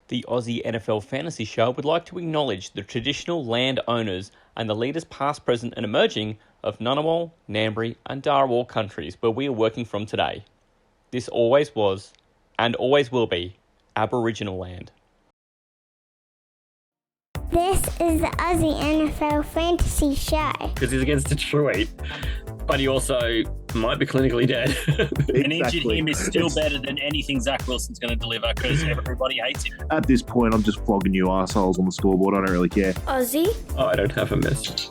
The Aussie NFL Fantasy Show would like to acknowledge the traditional land owners and the leaders past, present and emerging of Ngunnawal, Ngambri and Darawal countries where we are working from today. This always was, and always will be, Aboriginal land. This is the Aussie NFL Fantasy Show. Because he's against Detroit, but he also might be clinically dead. An injured him is still better than anything Zach Wilson's going to deliver because everybody hates him. At this point, I'm just flogging you assholes on the scoreboard. I don't really care. Aussie. Oh, I don't have a message.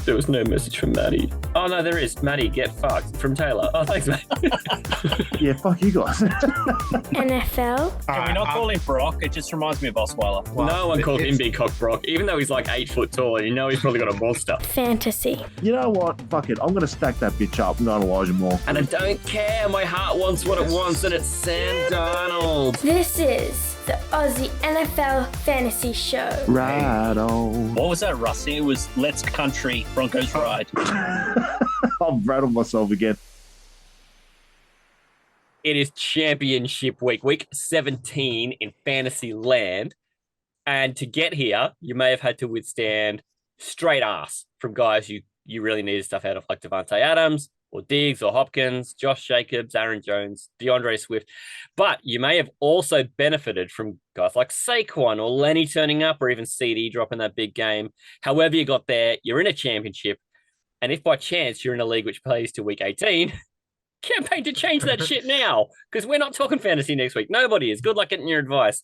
There was no message from Matty. Oh, no, there is. Matty, get fucked. From Taylor. Oh, thanks, mate. Yeah, fuck you guys. NFL. Can we not call him Brock? It just reminds me of Osweiler. No one called him Big Cock Brock, even though he's like 8 foot tall and you know he's probably got a monster. Fantasy. You know what? Fuck it. I'm going to stack that bitch up. I'm going to Elijah Moore. And I don't care. My heart wants what it wants, and it's Sam Darnold. This is the Aussie NFL Fantasy Show. Right on. What was that, Rusty? It was Let's Country Broncos Ride. I've rattled myself again. It is championship week, week 17 in fantasy land. And to get here, you may have had to withstand straight ass from guys you really needed stuff out of, like Devontae Adams or Diggs or Hopkins, Josh Jacobs, Aaron Jones, DeAndre Swift. But you may have also benefited from guys like Saquon or Lenny turning up or even CD dropping that big game. However you got there, you're in a championship. And if by chance you're in a league which plays to week 18, campaign to change that shit now, because we're not talking fantasy next week. Nobody is. Good luck getting your advice.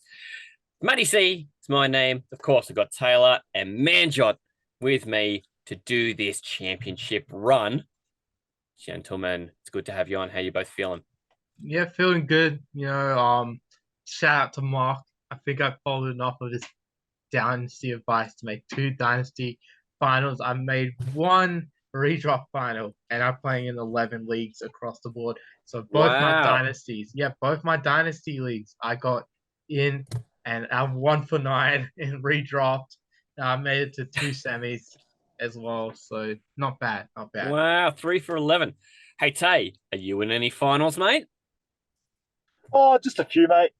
Matty C is my name. Of course, I've got Taylor and Manjot with me to do this championship run. Gentlemen, it's good to have you on. How you both feeling? Yeah, feeling good. Shout out to Mark. I think I followed enough of his dynasty advice to make 2 dynasty finals. I made 1 redraft final, and I'm playing in 11 leagues across the board. So both my dynasty leagues, I got in, and I'm 1 for 9 in redraft. I made it to 2 semis as well, so not bad. Wow, 3 for 11. Hey, Tay, are you in any finals, mate? Oh, just a few, mate.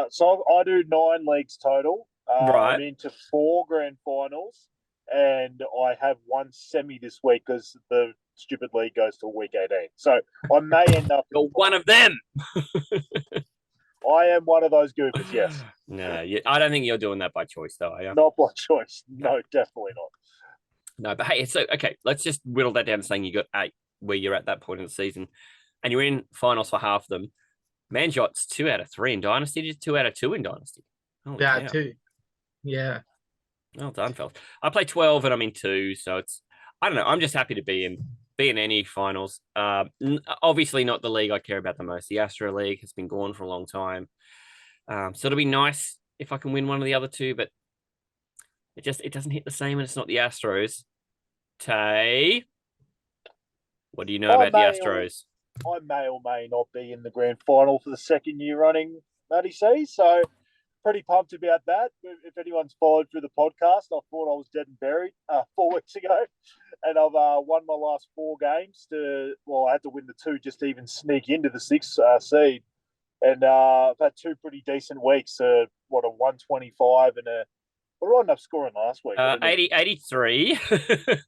So I do 9 leagues total. Right. I'm into 4 grand finals, and I have 1 semi this week because the stupid league goes to week 18. So I may end up. You're one of them. I am one of those goofers, yes. No, I don't think you're doing that by choice, though, are you? Not by choice. No, definitely not. No, but hey, so, okay, let's just whittle that down to saying you got 8 where you're at that point in the season, and you're in finals for half of them. Manjot's 2 out of 3 in Dynasty, just 2 out of 2 in Dynasty. Holy cow. 2. Yeah. Well done, fellas. I play 12 and I'm in 2, so it's, I don't know, I'm just happy to be in any finals. Obviously not the league I care about the most. The Astro League has been gone for a long time. So it'll be nice if I can win one of the other 2, but it doesn't hit the same, and it's not the Astros. Tay, what do you know about the Astros? I may or may not be in the grand final for the second year running, Matty C. So pretty pumped about that. If anyone's followed through the podcast, I thought I was dead and buried 4 weeks ago, and I've won my last 4 games. I had to win the 2 just to even sneak into the 6th seed, and I've had 2 pretty decent weeks. A 125 and a. What did I end up scoring last week? 83. It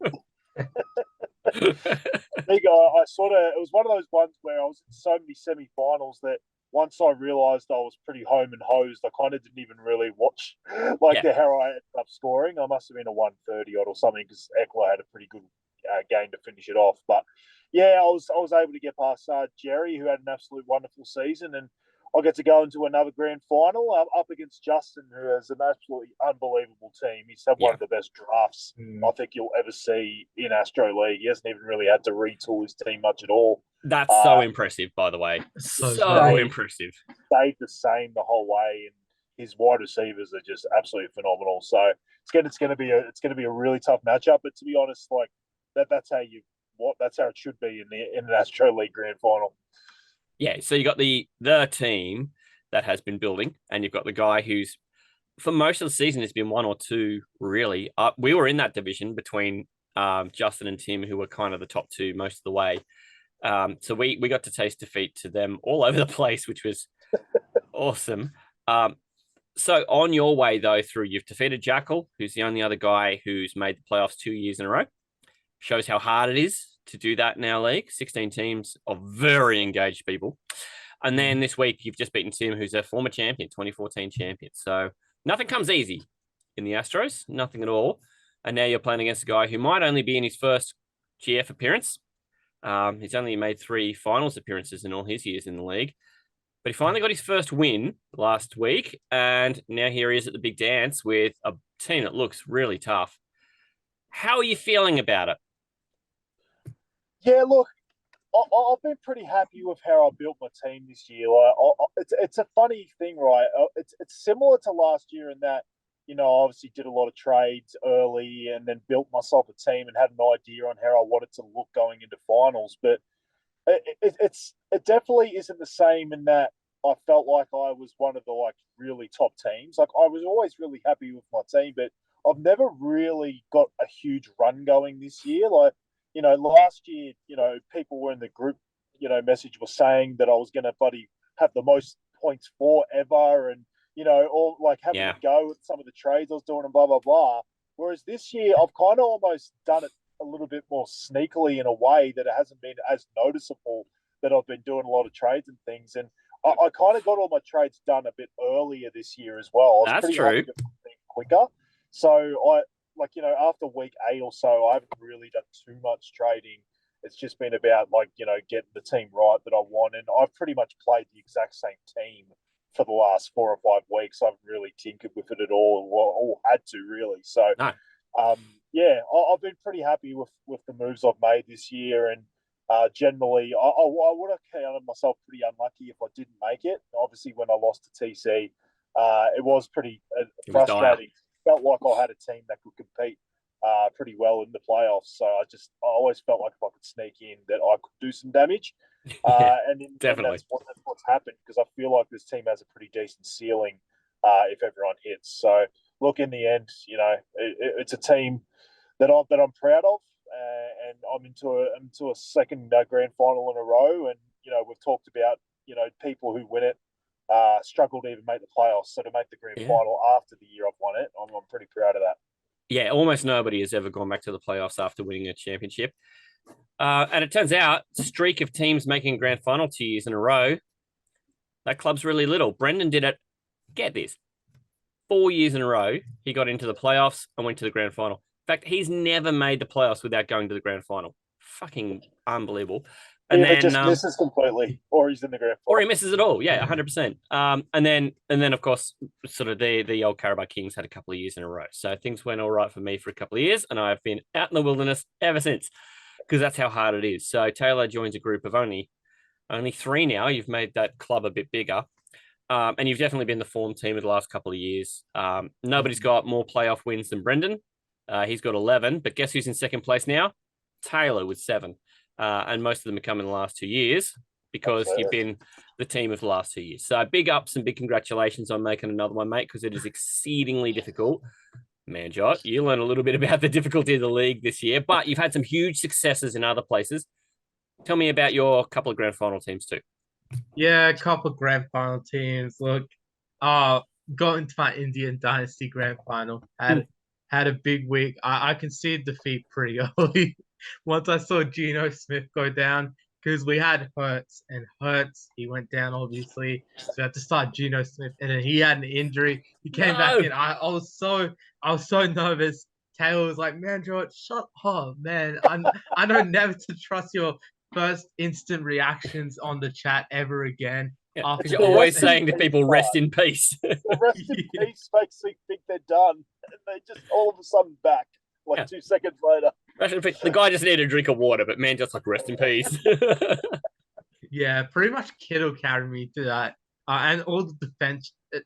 was one of those ones where I was in so many semi-finals that once I realised I was pretty home and hosed, I kind of didn't even really watch how I ended up scoring. I must have been a 130 odd or something because Eckler had a pretty good game to finish it off. But yeah, I was able to get past Jerry, who had an absolute wonderful season, and I get to go into another grand final up against Justin, who has an absolutely unbelievable team. He's had one of the best drafts I think you'll ever see in Astro League. He hasn't even really had to retool his team much at all. That's so impressive, by the way. So impressive. Stayed the same the whole way, and his wide receivers are just absolutely phenomenal. So it's going to be a really tough matchup. But to be honest, that's how it should be in an Astro League grand final. Yeah, so you got the team that has been building, and you've got the guy who's, for most of the season, has been 1 or 2, really. We were in that division between Justin and Tim, who were kind of the top 2 most of the way. So we got to taste defeat to them all over the place, which was awesome. So on your way though through, you've defeated Jackal, who's the only other guy who's made the playoffs 2 years in a row. Shows how hard it is to do that in our league. 16 teams of very engaged people. And then this week you've just beaten Tim, who's a former champion, 2014 champion. So nothing comes easy in the Astros, nothing at all. And now you're playing against a guy who might only be in his first GF appearance. He's only made 3 finals appearances in all his years in the league. But he finally got his first win last week. And now here he is at the big dance with a team that looks really tough. How are you feeling about it? Yeah, look, I've been pretty happy with how I built my team this year. Like, it's a funny thing, right? It's similar to last year in that, you know, I obviously did a lot of trades early and then built myself a team and had an idea on how I wanted to look going into finals. But it definitely isn't the same in that I felt like I was one of the like really top teams. Like I was always really happy with my team, but I've never really got a huge run going this year. Like, you know, last year, you know, people were in the group, you know, message was saying that I was going to bloody have the most points for ever, and you know, all like having a go at some of the trades I was doing and blah blah blah. Whereas this year, I've kind of almost done it a little bit more sneakily in a way that it hasn't been as noticeable that I've been doing a lot of trades and things. And I kind of got all my trades done a bit earlier this year as well. I was That's true. Quicker. So I like, you know, after week 8 or so, I haven't really done too much trading. It's just been about like, you know, getting the team right that I want. And I've pretty much played the exact same team for the last 4 or 5 weeks. I haven't really tinkered with it at all, or had to really. So, no. Yeah, I've been pretty happy with the moves I've made this year, and generally, I would have counted myself pretty unlucky if I didn't make it. Obviously, when I lost to TC, it was pretty frustrating. Felt like I had a team that could compete pretty well in the playoffs. So I always felt like if I could sneak in, that I could do some damage. Definitely. That's what's happened, because I feel like this team has a pretty decent ceiling if everyone hits. So look, in the end, you know, it's a team that I'm proud of, and I'm into a second grand final in a row. And you know, we've talked about, you know, people who win it struggle to even make the playoffs. So to make the grand final after the year I've won it, I'm pretty proud of that. Yeah, almost nobody has ever gone back to the playoffs after winning a championship. And it turns out, streak of teams making grand final 2 years in a row, that club's really little. Brendan did it, get this, 4 years in a row. He got into the playoffs and went to the grand final. In fact, he's never made the playoffs without going to the grand final. Fucking unbelievable. And then just misses completely, or he's in the grand final, or he misses it all. Yeah, 100%. And then of course, sort of the old Carabao Kings had a couple of years in a row. So things went all right for me for a couple of years, and I've been out in the wilderness ever since, because that's how hard it is. So Taylor joins a group of only 3 now. You've made that club a bit bigger. And you've definitely been the form team of the last couple of years. Nobody's got more playoff wins than Brendan. He's got 11, but guess who's in second place now? Taylor with 7. And most of them have come in the last 2 years, because you've been the team of the last 2 years. So big ups and big congratulations on making another one, mate, because it is exceedingly difficult. Manjot, you learned a little bit about the difficulty of the league this year, but you've had some huge successes in other places. Tell me about your couple of grand final teams too. Yeah, a couple of grand final teams. Look, got into my Indian Dynasty grand final. Had a big week. I conceded defeat pretty early once I saw Geno Smith go down, because we had Hurts, and Hurts, he went down obviously. So we had to start Geno Smith, and then he had an injury. He came back in. I was so nervous. Taylor was like, "Man, George, shut up, man. I know never to trust your first instant reactions on the chat ever again." Yeah, you're always saying to people, "Rest in peace." Rest in peace makes me think they're done, and they just all of a sudden back like 2 seconds later. The guy just needed a drink of water, but man, just like rest in peace. Yeah, pretty much Kittle carried me to that, and all the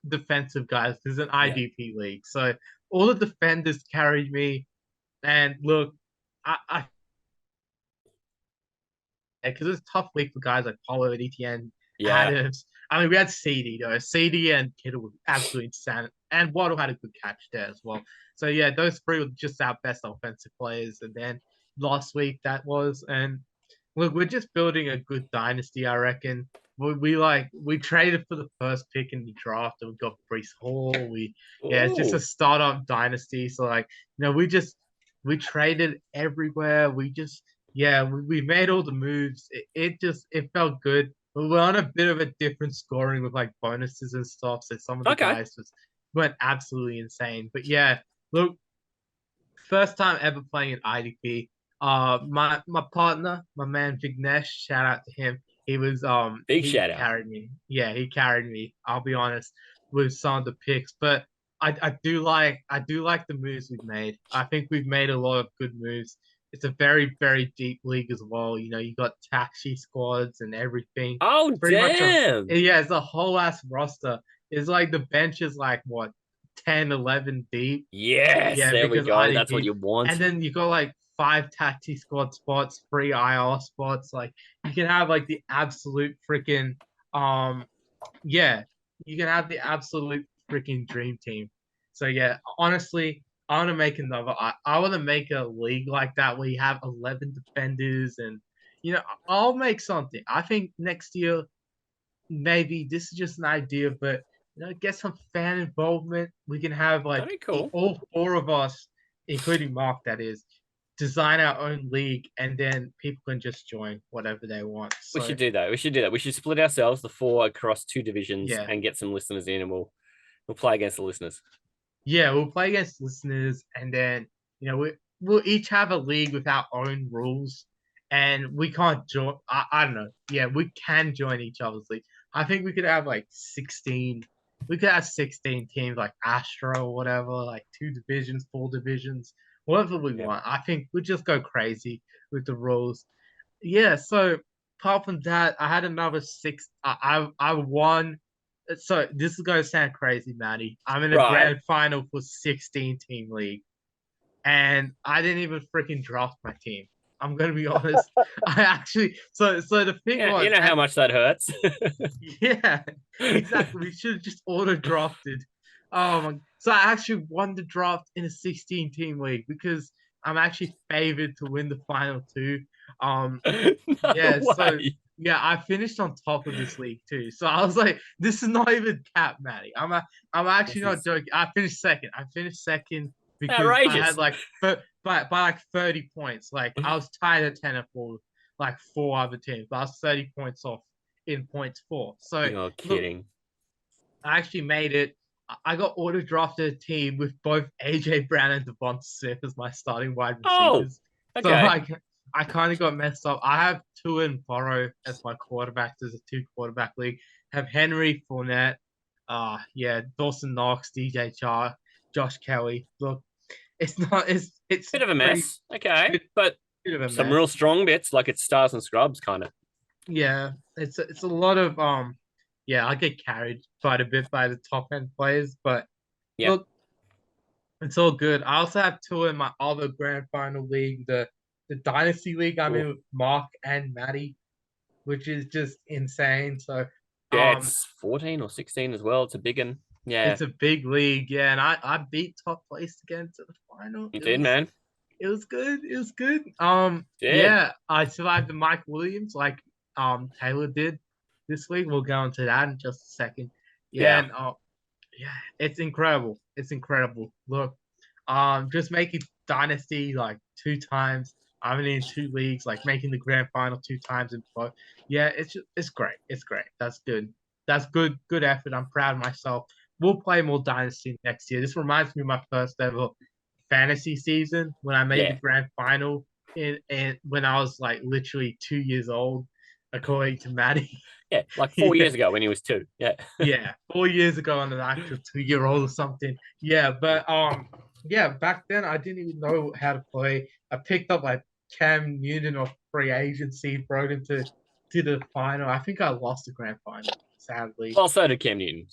defensive guys. There's an IDP league, so all the defenders carried me. And look, I because it's a tough week for guys like Pollard, Etienne, Adams. I mean, we had CD though. CD and Kittle were absolutely insane, and Waddle had a good catch there as well. So yeah, those 3 were just our best offensive players. And then last week that was, and look, we're just building a good dynasty, I reckon. we traded for the first pick in the draft and we got Brees Hall. It's just a startup dynasty. So like, we traded everywhere. We made all the moves. It felt good. But we're on a bit of a different scoring with like bonuses and stuff. So some of the guys went absolutely insane. But yeah, look, first time ever playing an IDP. My partner, my man Vignesh, shout out to him. He was he carried me. Yeah, he carried me. I'll be honest with some of the picks, but I do like the moves we've made. I think we've made a lot of good moves. It's a very very deep league as well. You know, you got taxi squads and everything. Oh damn! It's a whole ass roster. It's like the bench is like what 10, 11 deep. Yes, Yeah, there we because go. That's what you want. And then you got like 5 taxi squad spots, 3 IR spots. Like you can have like the absolute freaking you can have the absolute freaking dream team. So yeah, honestly, I want to make another. I want to make a league like that where you have 11 defenders, and I'll make something. I think next year, maybe this is just an idea, but get some fan involvement. We can have like all 4 of us, including Mark, that is, design our own league, and then people can just join whatever they want. We should do that. We should split ourselves, the 4, across 2 divisions, and get some listeners in, and we'll play against the listeners. Yeah, we'll play against listeners, and then we'll each have a league with our own rules, and we can't join. I don't know. Yeah, we can join each other's league. I think we could have like 16. We could have 16 teams, like Astro or whatever, like 2 divisions, 4 divisions, whatever we want. I think we just go crazy with the rules. Yeah. So apart from that, I had another 6. I won. So this is going to sound crazy, Matty. I'm in a grand final for 16 team league, and I didn't even freaking draft my team. I'm going to be honest. I actually so the thing was, you know how much that hurts. Yeah, exactly. We should have just auto drafted. So I actually won the draft in a 16 team league because I'm actually favored to win the final 2. I finished on top of this league too. So I was like, this is not even cap, Matty. I'm actually not joking. I finished second. Because outrageous. I had like by like 30 points. Like I was tied at 10 for like 4 other teams, but I was 30 points off in points for. So you're kidding. Look, I actually made it. I got auto drafted a team with both AJ Brown and Devonta Smith as my starting wide receivers. Okay. So I kind of got messed up. I have Tua and Burrow as my quarterbacks. There's a 2 quarterback league. I have Henry, Fournette, Dawson Knox, DJ Chark, Josh Kelly. Look, it's bit of a mess. Okay, but some real strong bits, like it's stars and scrubs kind of. Yeah, it's a lot of I get carried quite a bit by the top end players, but look, it's all good. I also have 2 in my other grand final league, the Dynasty League I'm in with Mark and Matty, which is just insane. So it's 14 or 16 as well. It's a big one. Yeah, it's a big league. Yeah, and I beat top place to get into the final. You did, man. It was good. I survived the Mike Williams like Taylor did this week. We'll go into that in just a second. And it's incredible. It's incredible. Look, just making Dynasty like 2 times. I'm in 2 leagues, like making the grand final 2 times in both. Yeah, it's great. It's great. That's good. That's good effort. I'm proud of myself. We'll play more Dynasty next year. This reminds me of my first ever fantasy season when I made the grand final and when I was like literally 2 years old, according to Matty. Yeah, like 4 years ago when he was 2. Yeah. Yeah, 4 years ago on an actual 2-year-old or something. Yeah, but back then I didn't even know how to play. I picked up like Cam Newton off free agency, broke into the final. I think I lost the grand final, sadly. Well, so did Cam Newton.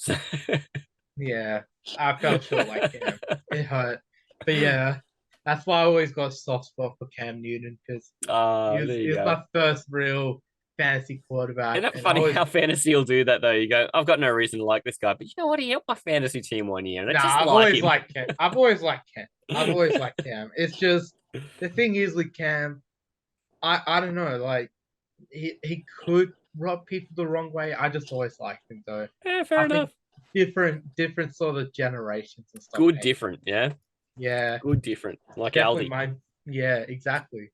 Yeah, I felt short like Cam. It hurt. But yeah, that's why I always got a soft spot for Cam Newton because he was my first real fantasy quarterback. Isn't that funny how fantasy will do that though? You go, I've got no reason to like this guy, but you know what? He helped my fantasy team 1 year. And I've always liked Cam. I've always liked Cam. It's just the thing is with Cam, I don't know, like he could rub people the wrong way. I just always liked him though. Yeah, fair I think enough. different sort of generations and stuff. Good mate. different, yeah. Yeah, Good different. Like definitely Aldi. mine. Yeah, exactly.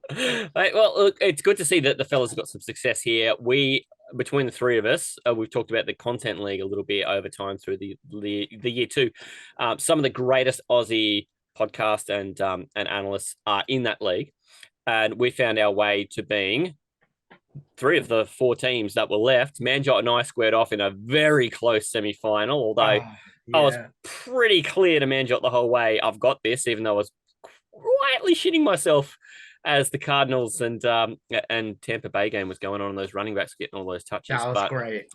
Right, well, look, it's good to see that the fellas have got some success here. Between the three of us, we've talked about the content league a little bit over time through the year two. Some of the greatest Aussie podcasts and analysts are in that league, and we found our way to being three of the four teams that were left. Manjot and I squared off in a very close semi-final, although I was pretty clear to Manjot the whole way. I've got this, even though I was quietly shitting myself as the Cardinals and Tampa Bay game was going on, and those running backs getting all those touches. That was great.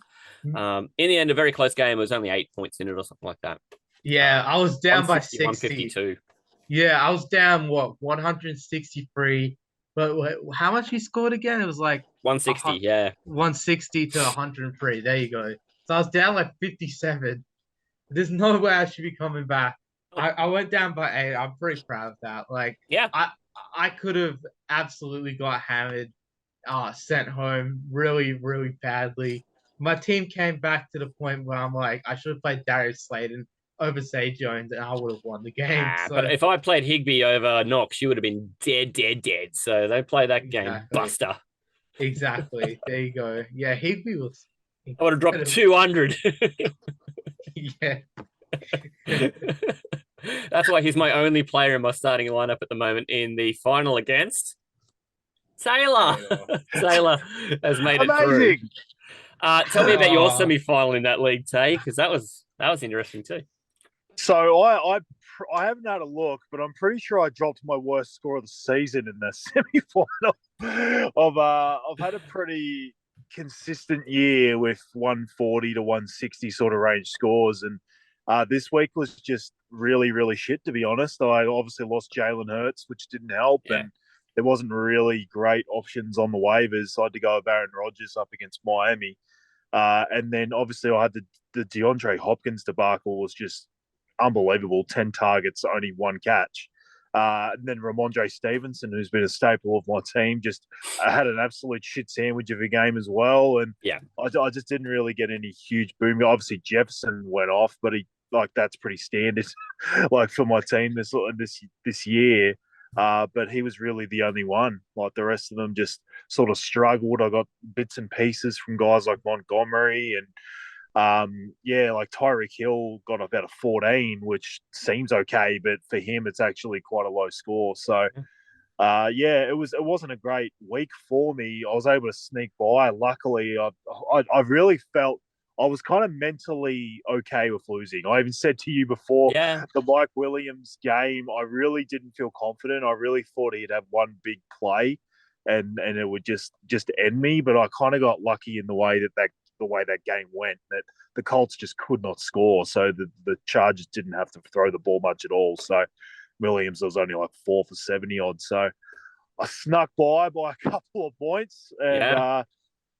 In the end, a very close game. It was only 8 points in it or something like that. Yeah, I was down by 60. 152. Yeah, I was down 163. But how much he scored again? It was like 160. Yeah, 160 to 103. There you go. So I was down like 57. There's no way I should be coming back. I went down by 8. I'm pretty proud of that. Like, yeah. I could have absolutely got hammered, sent home really, really badly. My team came back to the point where I'm like, I should have played Darius Slayton over Say Jones, and I would have won the game. But if I played Higby over Knox, you would have been dead. So they play that game, buster. Exactly. There you go. Yeah, Higby was. I would have dropped 200. Yeah. That's why he's my only player in my starting lineup at the moment in the final against Taylor. Taylor has made it through. Tell me about your semi-final in that league, Tay, because that was interesting too. So I haven't had a look, but I'm pretty sure I dropped my worst score of the season in the semi-final. I've had a pretty consistent year with 140 to 160 sort of range scores, and this week was just really, really shit, to be honest. I obviously lost Jalen Hurts, which didn't help, and there wasn't really great options on the waivers. So I had to go with Aaron Rodgers up against Miami. And then obviously I had the DeAndre Hopkins debacle was just unbelievable. 10 targets, only 1 catch. And then Ramondre Stevenson, who's been a staple of my team, just had an absolute shit sandwich of a game as well. And I just didn't really get any huge boom. Obviously Jefferson went off, but that's pretty standard, like for my team this year. But he was really the only one. Like the rest of them just sort of struggled. I got bits and pieces from guys like Montgomery and like Tyreek Hill got about a 14, which seems okay, but for him it's actually quite a low score. So it wasn't a great week for me. I was able to sneak by. Luckily, I really felt I was kind of mentally okay with losing. I even said to you before the Mike Williams game, I really didn't feel confident. I really thought he'd have one big play and it would just end me. But I kind of got lucky in the way that game went, that the Colts just could not score. So the Chargers didn't have to throw the ball much at all. So Williams was only like 4 for 70 odd. So I snuck by a couple of points, and I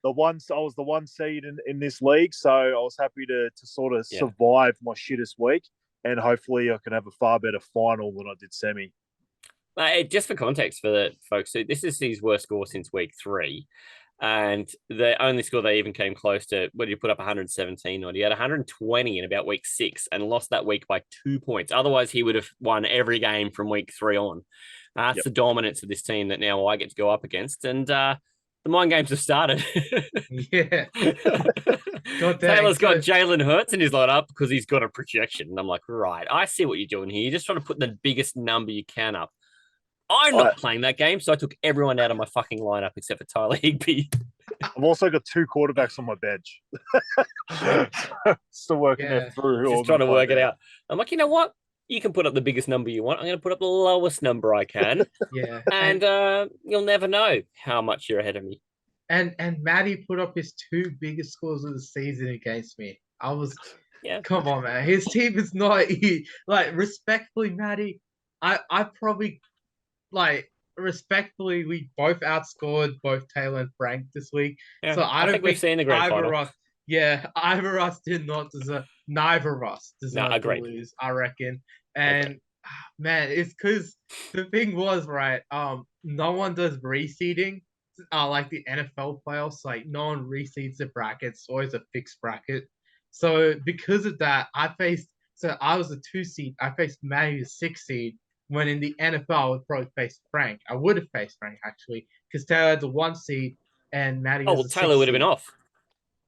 was the 1 seed in this league, so I was happy to sort of survive my shittest week, and hopefully I can have a far better final than I did semi. Just for context for the folks, so this is his worst score since week 3, and the only score they even came close to, what did he put up 117 on? He had 120 in about week 6 and lost that week by 2 points. Otherwise, he would have won every game from week 3 on. That's the dominance of this team that now I get to go up against, and the mind games have started. Yeah. Taylor's got Jalen Hurts in his lineup because he's got a projection. And I'm like, right, I see what you're doing here. You're just trying to put the biggest number you can up. I'm not playing that game, so I took everyone out of my fucking lineup except for Tyler Higbee. I've also got 2 quarterbacks on my bench. Still working it through. Just trying to work it out. I'm like, you know what? You can put up the biggest number you want. I'm going to put up the lowest number I can. And you'll never know how much you're ahead of me. And Matty put up his 2 biggest scores of the season against me. I was, come on, man. His team is not, like, respectfully, Matty, I probably, like, respectfully, we both outscored both Taylor and Frank this week. Yeah, so I don't think we've seen the grand final. Either of us did not deserve. Neither of us deserve to lose, I reckon. And man, it's because the thing was no one does reseeding, like the NFL playoffs, like no one reseeds the brackets, always a fixed bracket. So because of that, I was a 2 seed. I faced Matty, the 6 seed. When in the NFL, I would probably face Frank. I would have faced Frank actually, because Taylor had the 1 seed and Matty Oh, was well, the Taylor 6 would have been seed. off.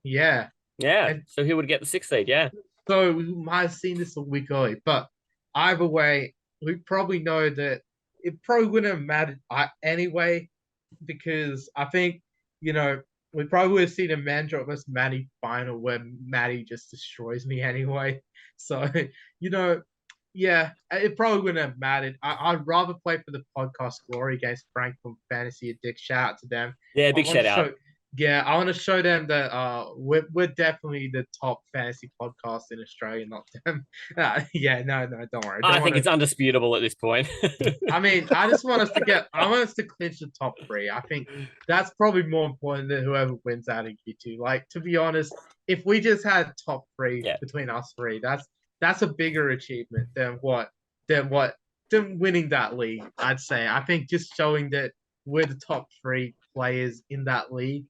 Yeah. Yeah. And So he would get the 6th seed. Yeah. so we might have seen this a week early, but either way, we probably know that it probably wouldn't have mattered anyway, because I think, we probably would have seen a Manjot versus Matty final where Matty just destroys me anyway. So, yeah, it probably wouldn't have mattered. I'd rather play for the podcast glory against Frank from Fantasy Addict. Shout out to them. Yeah, I big want to shout out. show, yeah, I want to show them that we're definitely the top fantasy podcast in Australia, not them. Yeah, no, don't worry. I think it's undisputable at this point. I mean, I want us to clinch the top 3. I think that's probably more important than whoever wins out of you two. Like, to be honest, if we just had top 3 Yeah. between us 3, that's a bigger achievement than winning that league. I'd say. I think just showing that we're the top 3 players in that league,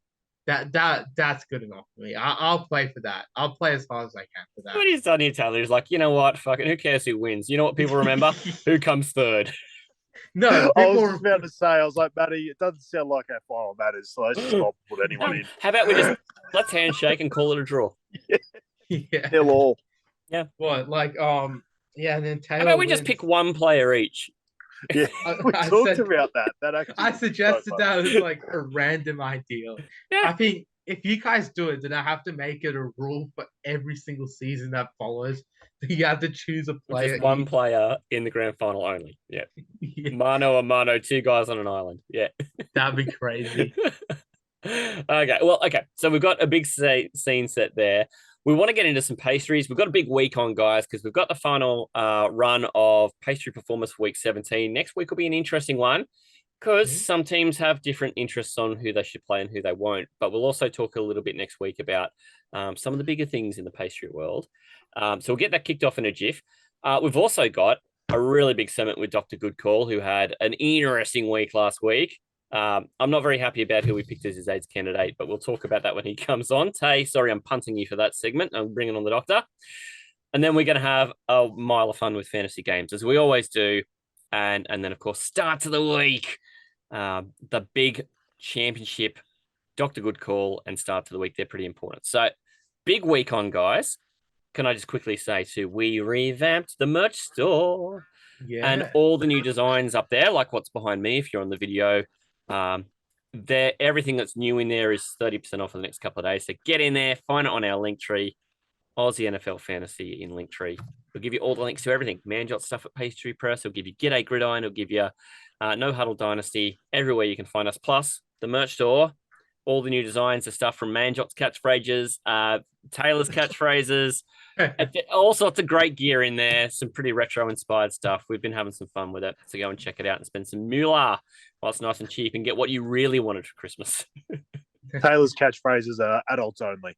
that's good enough for me. I'll play for that. I'll play as hard as I can for that. What he's done here, Taylor, he's like, you know what? Fucking who cares who wins? You know what people remember? Who comes third? No, I was people just about to say, I was like, Matty, it doesn't sound like our final matters, so let's just not put anyone in. How about let's handshake and call it a draw? yeah. Nil all. What, like, yeah, and then Taylor How about we just wins. pick one player each? Yeah, we I talked said- about that. That actually. I was suggested so that fun. as like a random idea. Yeah. I think if you guys do it, then I have to make it a rule for every single season that follows. You have to choose a player. Just one player in the grand final only. Yeah. Yeah, Mano a mano, 2 guys on an island. Yeah. that'd be crazy. Okay. So we've got a big scene set there. We want to get into some pastries. We've got a big week on, guys, because we've got the final run of Pastry Performance for Week 17. Next week will be an interesting one because some teams have different interests on who they should play and who they won't. But we'll also talk a little bit next week about some of the bigger things in the pastry world. So we'll get that kicked off in a jiff. We've also got a really big segment with Dr. Goodcall, who had an interesting week last week. I'm not very happy about who we picked as his AIDS candidate, but we'll talk about that when he comes on. Tay, sorry, I'm punting you for that segment. I'm bringing on the doctor. And then we're going to have a mile of fun with fantasy games, as we always do. And then, of course, start to the week, the big championship, Dr. Good Call, and start to the week. They're pretty important. So big week on, guys. Can I just quickly say, too, we revamped the merch store. Yeah. And all the new designs up there, like what's behind me, if you're on the video, everything that's new in there is 30% off for the next couple of days. So get in there, find it on our link tree, Aussie NFL Fantasy in link tree. We'll give you all the links to everything. Manjot stuff at Pastry Press. It'll give you G'day Gridiron. It'll give you No Huddle Dynasty. Everywhere you can find us. Plus, the merch store, all the new designs, the stuff from Manjot's catchphrases, Taylor's catchphrases, all sorts of great gear in there. Some pretty retro-inspired stuff. We've been having some fun with it. So go and check it out and spend some moolah while it's nice and cheap and get what you really wanted for Christmas. Taylor's catchphrases are adults only.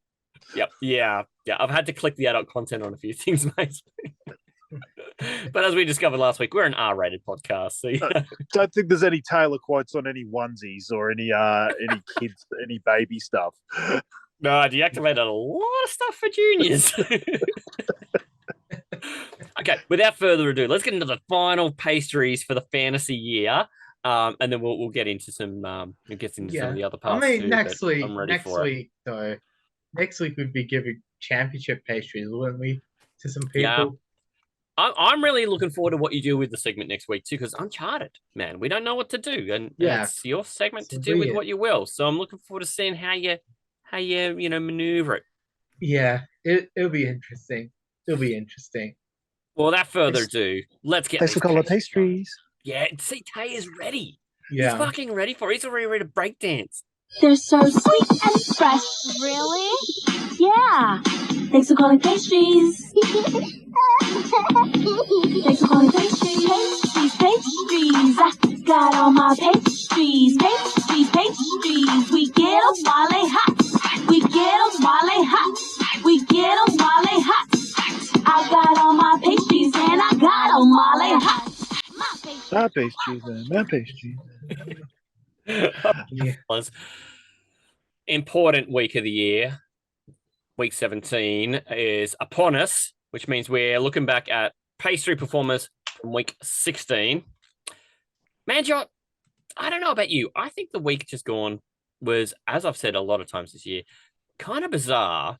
Yep. Yeah. I've had to click the adult content on a few things, mate. But as we discovered last week, we're an R-rated podcast. So yeah. Don't think there's any Taylor quotes on any onesies or any kids, any baby stuff. No, I deactivated a lot of stuff for juniors. Okay, without further ado, let's get into the final pastries for the fantasy year. And then we'll get into some some of the other parts. I mean, too, next week, I'm ready for it. though. Next week we'd be giving championship pastries, wouldn't we, to some people? Yeah. I'm really looking forward to what you do with the segment next week too, because Uncharted, man, we don't know what to do, and it's your segment to do with what you will. So I'm looking forward to seeing how you maneuver it. Yeah, it'll be interesting. Well, without further ado, let's get. Thanks for calling pastries. Yeah, see, Tay is ready. Yeah, He's fucking ready for it. He's already ready to break dance. They're so sweet and fresh. Really? Yeah. Thanks for calling pastries. Thanks for calling pastries. Pastries. I got all my pastries. Pastries. We get 'em while they hot. We get 'em while they hot. We get 'em while they hot. I got all my pastries and I got 'em while they hot. My pastries. Yeah. Was important week of the year. Week 17 is upon us, which means we're looking back at pastry performers from week 16. Manjot, I don't know about you. I think the week just gone was, as I've said a lot of times this year, kind of bizarre.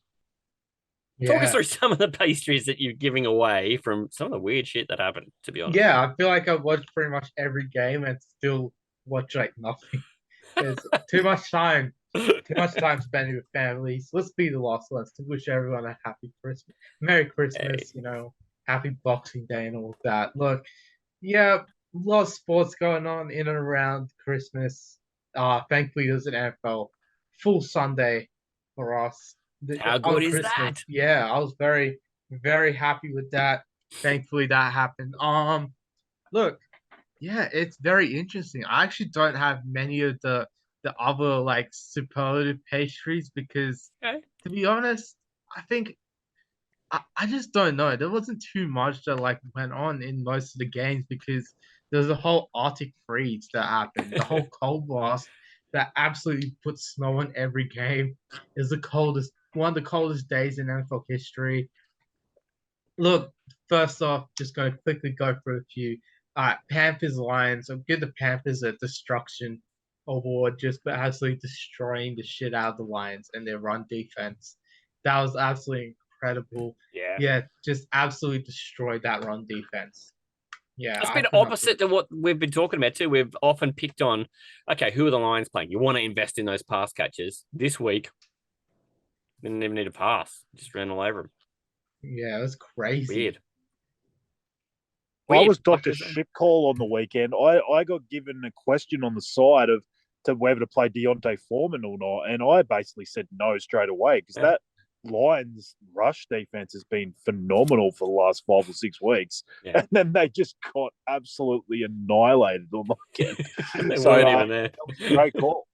Talk us Yeah. through some of the pastries that you're giving away from some of the weird shit that happened, to be honest. Yeah, I feel like I've watched pretty much every game and still watch like nothing. There's too much time. Too much time spending with families. Let's be the last ones to wish everyone a happy Christmas. Merry Christmas, happy Boxing Day and all of that. Look, yeah, a lot of sports going on in and around Christmas. Thankfully there's an NFL full Sunday for us. How On good is Christmas. that? Yeah, I was very, very happy with that. Thankfully that happened. Look, yeah, it's very interesting. I actually don't have many of the other like superlative pastries because Okay. to be honest, I think I just don't know. There wasn't too much that like went on in most of the games because there's a whole Arctic freeze that happened, the whole cold blast that absolutely put snow on every game. Is the coldest one of the coldest days in NFL history. Look, first off, just going to quickly go through a few. Panthers Lions. I'll give the Panthers a destruction award just for absolutely destroying the shit out of the Lions and their run defense. That was absolutely incredible. Yeah. Yeah, just absolutely destroyed that run defense. Yeah, It's I been could not opposite to what we've been talking about too. We've often picked on, okay, who are the Lions playing? You want to invest in those pass catches. This week, didn't even need a pass. Just ran all over him. Yeah, it was crazy. Weird. I was Like Dr. I said. Ship Call on the weekend. I got given a question on the side of to whether to play Deontay Foreman or not, and I basically said no straight away because that Lions rush defense has been phenomenal for the last 5 or 6 weeks, Yeah. and then they just got absolutely annihilated on the weekend. They So, weren't even there. That was a great call.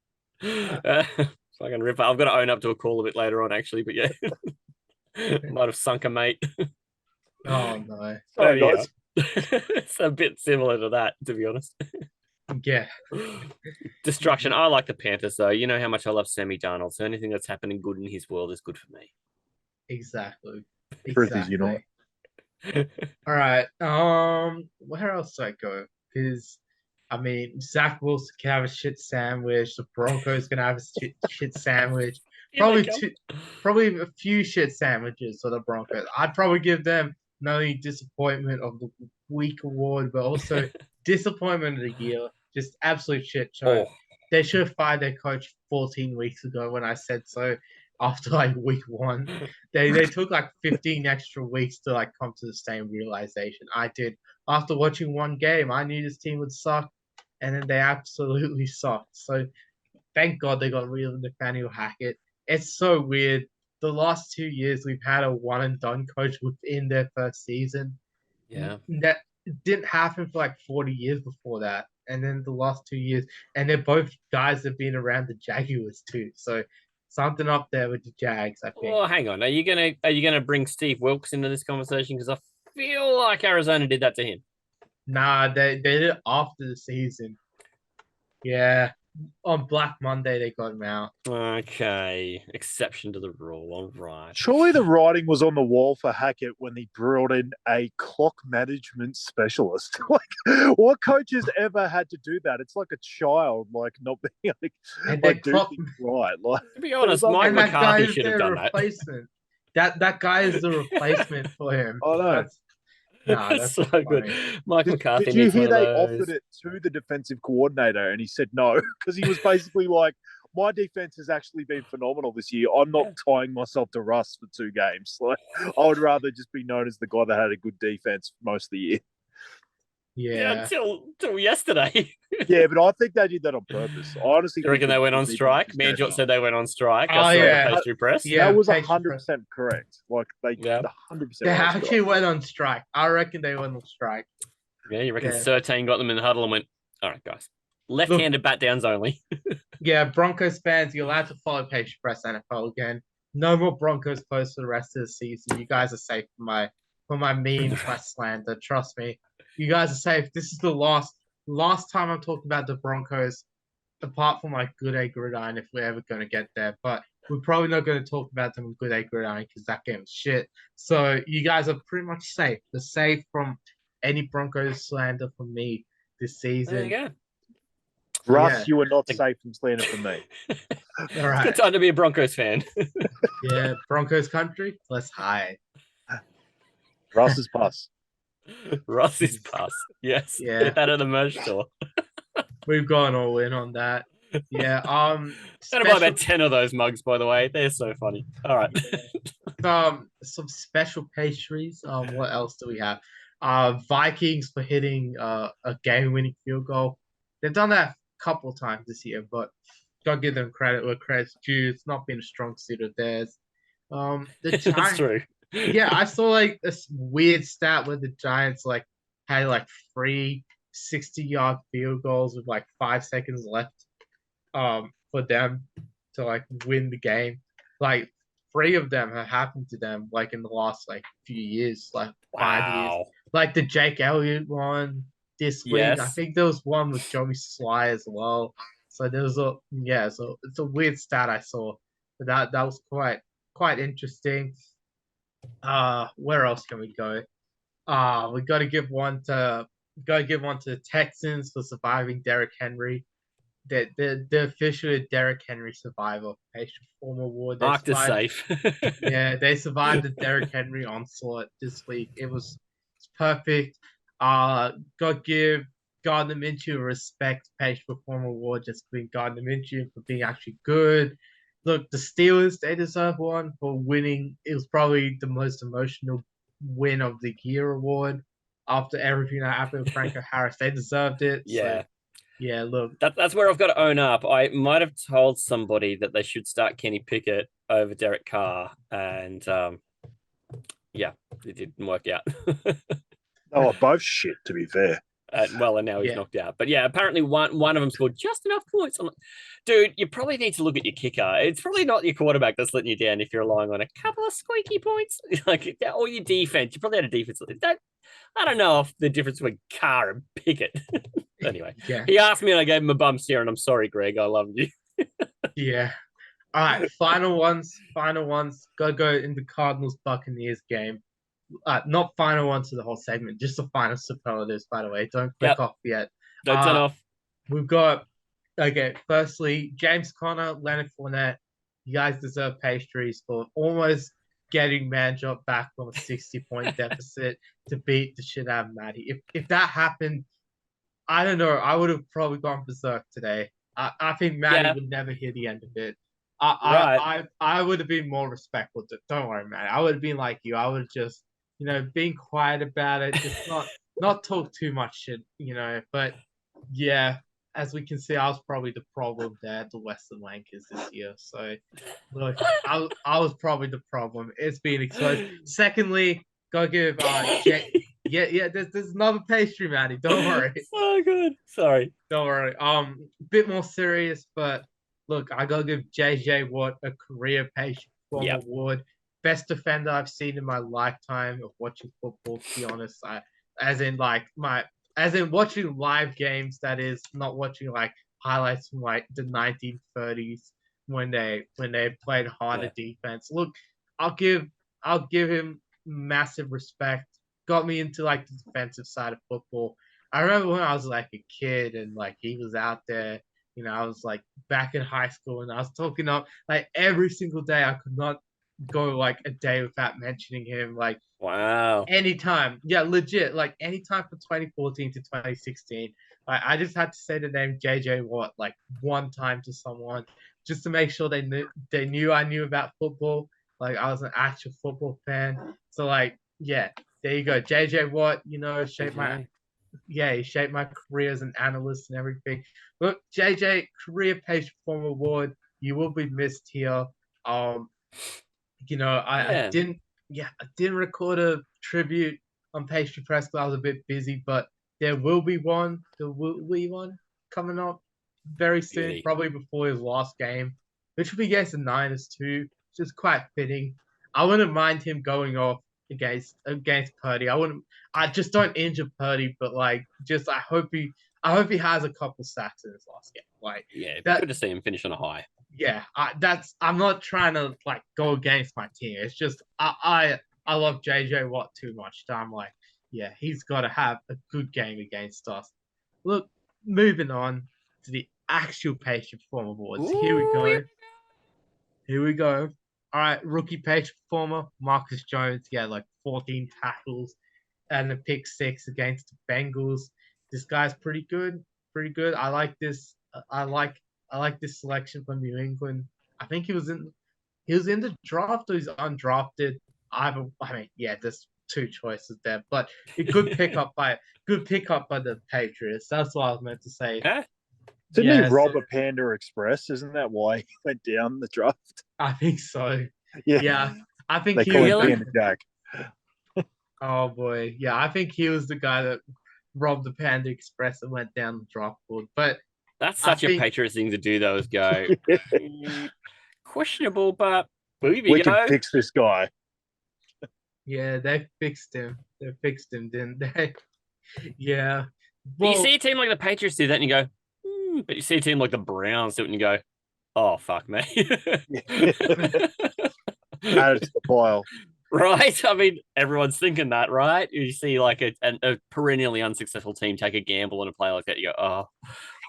Fucking ripper. I've got to own up to a call a bit later on, actually, but yeah. Might have sunk a mate. Oh no. Sorry, Anyhow, guys. it's a bit similar to that, to be honest. Yeah. Destruction. I like the Panthers, though. You know how much I love Sammy Darnold, so anything that's happening good in his world is good for me. Exactly. Truth is, you know. All right. Where else do I go? Because I mean, Zach Wilson can have a shit sandwich. The Broncos can have a shit sandwich. Probably a few shit sandwiches for the Broncos. I'd probably give them not only disappointment of the week award, but also disappointment of the year. Just absolute shit show. Oh. They should have fired their coach 14 weeks ago when I said so. After like week 1, they took like 15 extra weeks to like come to the same realization. I did after watching one game. I knew this team would suck, and then they absolutely sucked. So thank God they got rid of Nathaniel Hackett. It's so weird. The last 2 years we've had a one and done coach within their first season. Yeah. That didn't happen for like 40 years before that. And then the last 2 years, and they're both guys that have been around the Jaguars too. So something up there with the Jags, I think. Well, hang on. Are you gonna bring Steve Wilkes into this conversation? Because I feel like Arizona did that to him. Nah, they did it after the season. Yeah. On Black Monday they got him out. Okay. Exception to the rule. All right. Surely the writing was on the wall for Hackett when he brought in a clock management specialist. Like, what coach has ever had to do that? It's like a child, like not being like do things right. Like, to be honest, Mike and that guy McCarthy is should have their done replacement. That guy is the replacement for him. I know. That's so funny. good. Mike McCarthy Did you needs hear one of they those. offered it to the defensive coordinator and he said no? Because he was basically like, my defense has actually been phenomenal this year. I'm not tying myself to Russ for 2 games. Like, I would rather just be known as the guy that had a good defense most of the year. Yeah. Until yesterday. Yeah, but I think they did that on purpose. I honestly You reckon think they went on the strike? defense is Manjot better. said they went on strike. Oh, I saw yeah. the pastry press. Yeah, that was pastry 100% correct. Like, they 100% They went on actually strike. went on strike. I reckon they went on strike. Yeah, you reckon Yeah. Surtain got them in the huddle and went, all right, guys. Left-handed bat downs only. Yeah, Broncos fans, you're allowed to follow Pastry Press NFL again. No more Broncos posts for the rest of the season. You guys are safe for my memes, my slander. Trust me. You guys are safe. This is the last time I'm talking about the Broncos apart from like Good Day Gridiron, if we're ever going to get there. But we're probably not going to talk about them in Good Day Gridiron because that game is shit. So you guys are pretty much safe. They're safe from any Broncos slander from me this There you season. go. Russ, Yeah. you are not safe from slander from me. All It's a right. good time to be a Broncos fan. Yeah, Broncos country. Let's hide. Russ's pass. Ross's pass. Yes. Yeah. Get that at the merch store. We've gone all in on that. Yeah. I'm gonna buy about 10 of those mugs, by the way. They're so funny. All right. Some special pastries. What else do we have? Vikings for hitting a game-winning field goal. They've done that a couple of times this year, but gotta give them credit where credit's due. It's not been a strong suit of theirs. The That's Giants. true. Yeah, I saw like this weird stat where the Giants like had like 3 60-yard field goals with like 5 seconds left. For them to like win the game. Like 3 of them have happened to them like in the last like few years, like 5 years. Wow. Like the Jake Elliott one this week. I Yes. think there was one with Joey Sly as well. So there was so it's a weird stat I saw. But that was quite interesting. Where else can we go? We gotta give one to the Texans for surviving Derrick Henry. The official Derrick Henry Survivor Patient Form Award. Marked as safe. Yeah, they survived the Derrick Henry onslaught this week. It's perfect. Got to give Gardner Minshew a respect Patient Performer Award just being Gardner Minshew for being actually good. Look, the Steelers, they deserve one for winning. It was probably the most emotional win of the year award after everything that happened with Franco Harris. They deserved it. Yeah. So, yeah, look. That's where I've got to own up. I might have told somebody that they should start Kenny Pickett over Derek Carr, and yeah, it didn't work out. Oh, both shit, to be fair. And now he's Yeah. knocked out. But yeah, apparently one of them scored just enough points. I'm like, dude, you probably need to look at your kicker. It's probably not your quarterback that's letting you down if you're relying on a couple of squeaky points, like or your defense. You probably had a defense. I don't know if the difference between Carr and Pickett. Anyway, Yeah. he asked me and I gave him a bum steer, and I'm sorry, Greg. I love you. Yeah. All right. Final ones. Gotta go in the Cardinals Buccaneers game. Not final ones to the whole segment, just the final superlatives, by the way. Don't click off yet. Don't turn off. We've got, firstly, James Conner, Leonard Fournette. You guys deserve pastries for almost getting Manjot back from a 60-point deficit to beat the shit out of Matty. If that happened, I don't know. I would have probably gone berserk today. I think Matty would never hear the end of it. I would have been more respectful. Don't worry, Matty. I would have been like you. I would have just, being quiet about it, just not talk too much shit, But yeah, as we can see, I was probably the problem there at the Western Lancers this year. So look, I was probably the problem. It's been exposed. Secondly, gotta give there's another pastry, Matty. Don't worry. So good. Sorry. Don't worry. Bit more serious, but look, I gotta give JJ Watt a career pastry award. Best defender I've seen in my lifetime of watching football, to be honest. As in watching live games, that is, not watching like highlights from like the 1930s when they played harder defense. Look, I'll give him massive respect. Got me into like the defensive side of football. I remember when I was like a kid and like he was out there, I was like back in high school and I was talking up like every single day. I could not go like a day without mentioning him. Like, wow. Anytime. Yeah, legit. Like anytime from 2014 to 2016. I just had to say the name JJ Watt like one time to someone just to make sure they knew I knew about football. Like I was an actual football fan. So like, yeah, there you go. JJ Watt, he shaped my career as an analyst and everything. Look, JJ, career page performer award. You will be missed here. I didn't record a tribute on Pastry Press because I was a bit busy, but there will be one. There will be one coming up very soon, probably before his last game, which will be against the Niners too, which is quite fitting. I wouldn't mind him going off against Purdy. I just don't injure Purdy, but like, I hope I hope he has a couple sacks in his last game. Like, Yeah, that- good to see him finish on a high. yeah, I'm not trying to like go against my team. It's just I love JJ Watt too much. So I'm like, yeah, he's got to have a good game against us. Look, moving on to the actual Patient Performer awards. Here we go. Here we go. All right, rookie Patient Performer Marcus Jones. Yeah, like 14 tackles and a pick 6 against the Bengals. This guy's pretty good. Pretty good. I like this. I like this selection from New England. I think he was in the draft or he's undrafted. I mean, yeah, there's two choices there, but a good pickup by the Patriots. That's what I was meant to say. Yeah. Didn't he rob a Panda Express? Isn't that why he went down the draft? I think so. Yeah. Yeah. I think They he call was him Panda Jack. Oh boy. Yeah, I think he was the guy that robbed the Panda Express and went down the draft board. But That's such a Patriots thing to do, though, is go questionable, but we can fix this guy. Yeah, they fixed him. They fixed him, didn't they? Yeah. Well, you see a team like the Patriots do that and you go, but you see a team like the Browns do it and you go, oh, fuck me. Add it to the pile. Right? I mean, everyone's thinking that, right? You see like a perennially unsuccessful team take a gamble on a play like that, you go,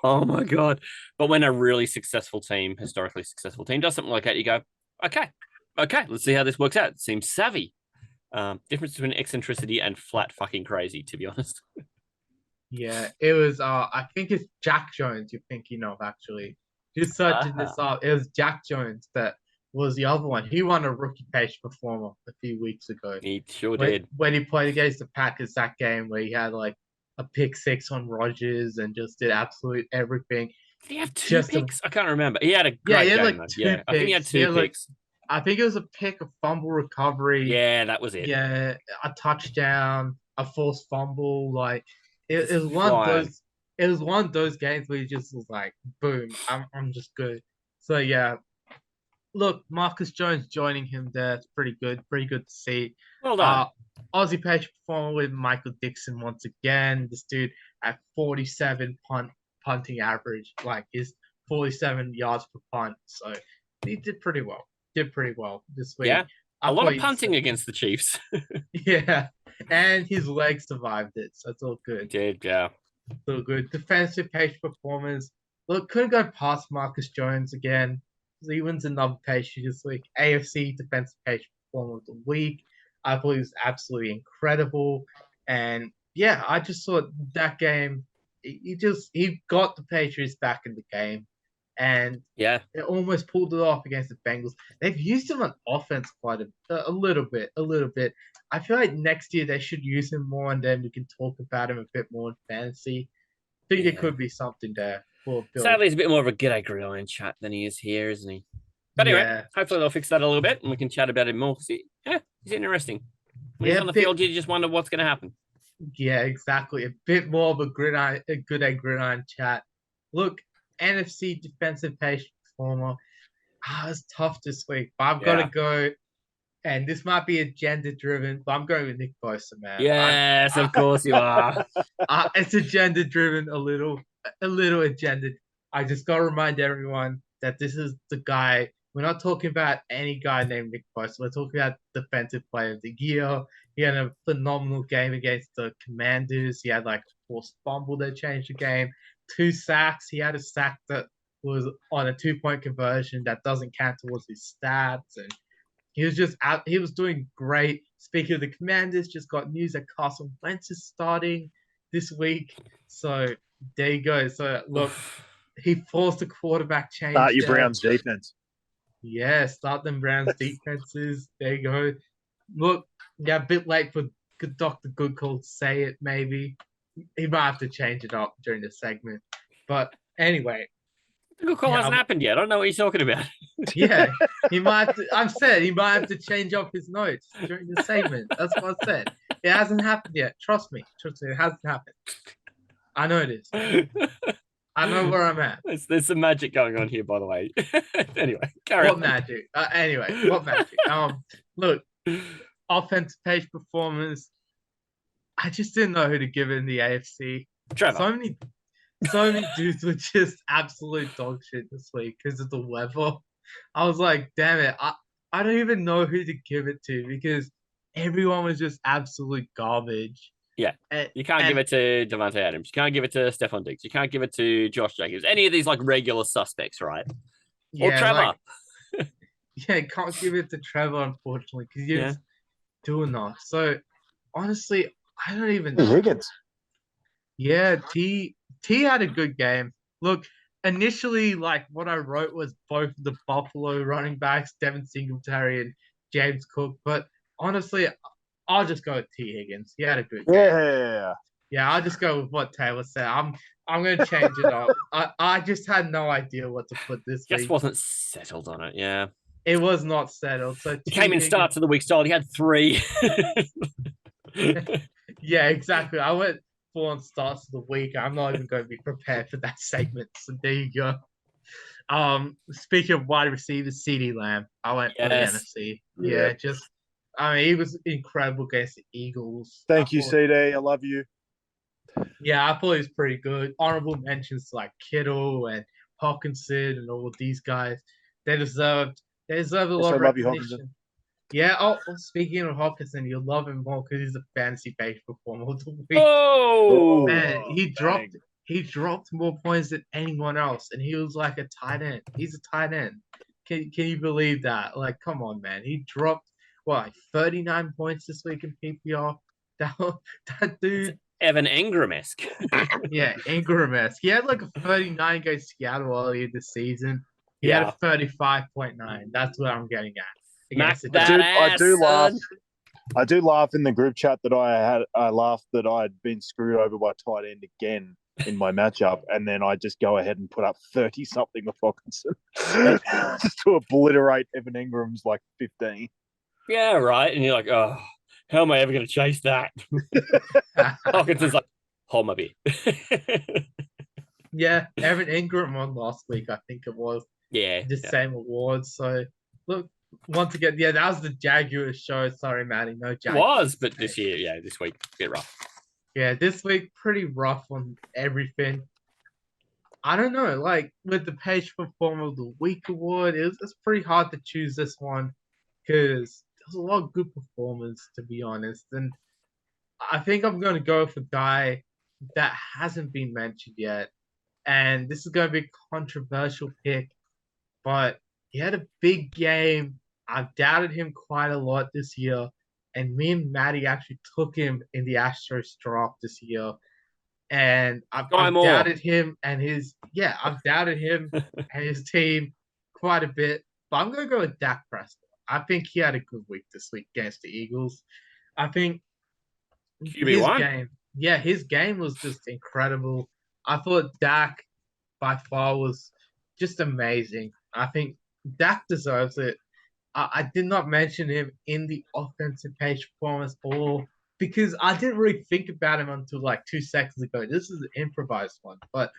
oh my God. But when a really successful team, historically successful team, does something like that, you go, okay, let's see how this works out. It seems savvy. Difference between eccentricity and flat fucking crazy, to be honest. Yeah, it was I think it's Jack Jones you're thinking of, actually. Just searching this up. It was Jack Jones that was the other one. He won a rookie Patient Performer a few weeks ago. He sure did. When he played against the Packers that game where he had like a pick 6 on Rodgers and just did absolute everything. Did he have two picks? I can't remember. He had a great game. Like two I think he had two picks. I think it was a pick, a fumble recovery. Yeah, that was it. Yeah, a touchdown, a forced fumble. Like it was one of those. It was one of those games where he just was like, boom, I'm just good. So yeah, look, Marcus Jones joining him there. It's pretty good to see. Well done. Aussie Patient Performer with Michael Dixon once again. This dude at 47 punting average, like his 47 yards per punt. So he did pretty well. This week. Yeah, a lot of punting against the Chiefs. Yeah, and his legs survived it, so it's all good. It did, yeah. It's all good. Defensive Patient Performers. Look, couldn't go past Marcus Jones again. He wins another Patient this week. AFC Defensive Patient Performer of the week. I believe it was absolutely incredible. And yeah, I just thought that game, he got the Patriots back in the game. And yeah, it almost pulled it off against the Bengals. They've used him on offense quite a little bit. I feel like next year they should use him more, and then we can talk about him a bit more in fantasy. I think there could be something there. Sadly, he's a bit more of a g'day gridiron chat than he is here, isn't he? But anyway, hopefully they'll fix that a little bit, and we can chat about him more. He's interesting. When he's on the field, you just wonder what's going to happen. Yeah, exactly. A bit more of a good gridiron chat. Look, NFC Defensive Patient Performer. It's tough this week, but I've got to go. And this might be agenda-driven, but I'm going with Nick Bosa, man. Yes, of course you are. It's agenda-driven, a little agenda. I just got to remind everyone that this is the guy. We're not talking about any guy named Nick Bosa. We're talking about Defensive Player of the Year. He had a phenomenal game against the Commanders. He had like a forced fumble that changed the game. 2 sacks. He had a sack that was on a 2-point conversion that doesn't count towards his stats. And he was just out. He was doing great. Speaking of the Commanders, just got news that Carson Wentz is starting this week. So there you go. So look, he forced a quarterback change. Start your Browns defense. Yeah, start them Browns defenses. There you go. Look, yeah, a bit late for Dr. Goodcall to say it, maybe. He might have to change it up during the segment. But anyway. Good call hasn't happened yet. I don't know what you're talking about. Yeah, he might have to, I've said he might have to change up his notes during the segment. That's what I said. It hasn't happened yet. Trust me, it hasn't happened. I know it is. I know where I'm at. There's some magic going on here, by the way. Anyway, carry on. What magic? Look, offensive page performance. I just didn't know who to give in the AFC. Trevor. so many dudes were just absolute dog shit this week because of the weather. I was like, damn it, I don't even know who to give it to because everyone was just absolute garbage. Yeah. You can't give it to Devontae Adams. You can't give it to Stephon Diggs. You can't give it to Josh Jacobs. Any of these like regular suspects, right? Or Trevor. Yeah, can't give it to Trevor, unfortunately, because you're just doing that. So, honestly, I don't even know. Higgins. Yeah, T had a good game. Look, initially, like what I wrote was both the Buffalo running backs, Devin Singletary and James Cook. But honestly, I'll just go with T Higgins. He had a good game. Yeah, I'll just go with what Taylor said. I'm gonna change it up. I just had no idea what to put this week. Just wasn't settled on it. Yeah, it was not settled. So he came in starts of the week style. He had 3. Yeah, exactly. I went 4 on starts of the week. I'm not even going to be prepared for that segment. So there you go. Speaking of wide receivers, CeeDee Lamb. I went for the NFC. Yeah, he was incredible against the Eagles. Thank you, CD. I love you. Yeah, I thought he was pretty good. Honorable mentions like Kittle and Hawkinson and all of these guys. They deserved a lot of recognition. Yeah. Oh, speaking of Hawkinson, you'll love him more because he's a fantasy-based performer of the week. Oh man, he dropped more points than anyone else, and he was like a tight end. He's a tight end. Can you believe that? Like, come on, man. He dropped 39 points this week in PPR. That dude. Evan Ingram-esque. Yeah, Ingram-esque. He had like a 39 against Seattle earlier this season. He had a 35.9. That's what I'm getting at. I do laugh in the group chat that I laughed that I'd been screwed over by tight end again in my matchup, and then I just go ahead and put up 30 something with Hawkinson just to obliterate Evan Ingram's like 15. Yeah, right. And you're like, oh, how am I ever going to chase that? Hawkinson's like, hold my beer. Yeah, Evan Ingram won last week, I think it was. Yeah. Same awards. So, look, once again, that was the Jaguars show. Sorry, Matty, no Jaguars. It was, but this week, a bit rough. Yeah, this week, pretty rough on everything. I don't know, like, with the Page Performer of the Week award, it's pretty hard to choose this one because there's a lot of good performers, to be honest. And I think I'm going to go with a guy that hasn't been mentioned yet. And this is going to be a controversial pick, but he had a big game. I've doubted him quite a lot this year. And me and Matty actually took him in the Astros draft this year. And I've doubted him and his team quite a bit. But I'm going to go with Dak Prescott. I think he had a good week this week against the Eagles. I think his game was just incredible. I thought Dak by far was just amazing. I think Dak deserves it. I did not mention him in the offensive page performance because I didn't really think about him until like 2 seconds ago. This is an improvised one, but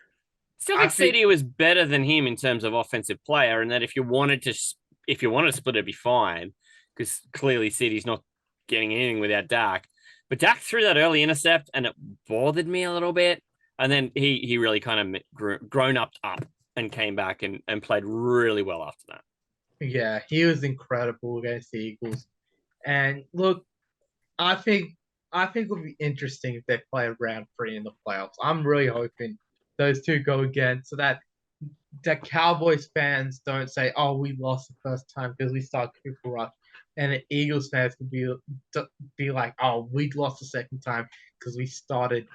still think CD was better than him in terms of offensive player, and that if you wanted to split, it'd be fine because clearly CD's not getting anything without Dak. But Dak threw that early intercept, and it bothered me a little bit. And then he really kind of grown up and came back and played really well after that. Yeah, he was incredible against the Eagles. And look, I think it'll be interesting if they play round 3 in the playoffs. I'm really hoping those two go again so that Cowboys fans don't say, "Oh, we lost the first time because we started Cooper Rush," and the Eagles fans can be like, "Oh, we lost the second time because we started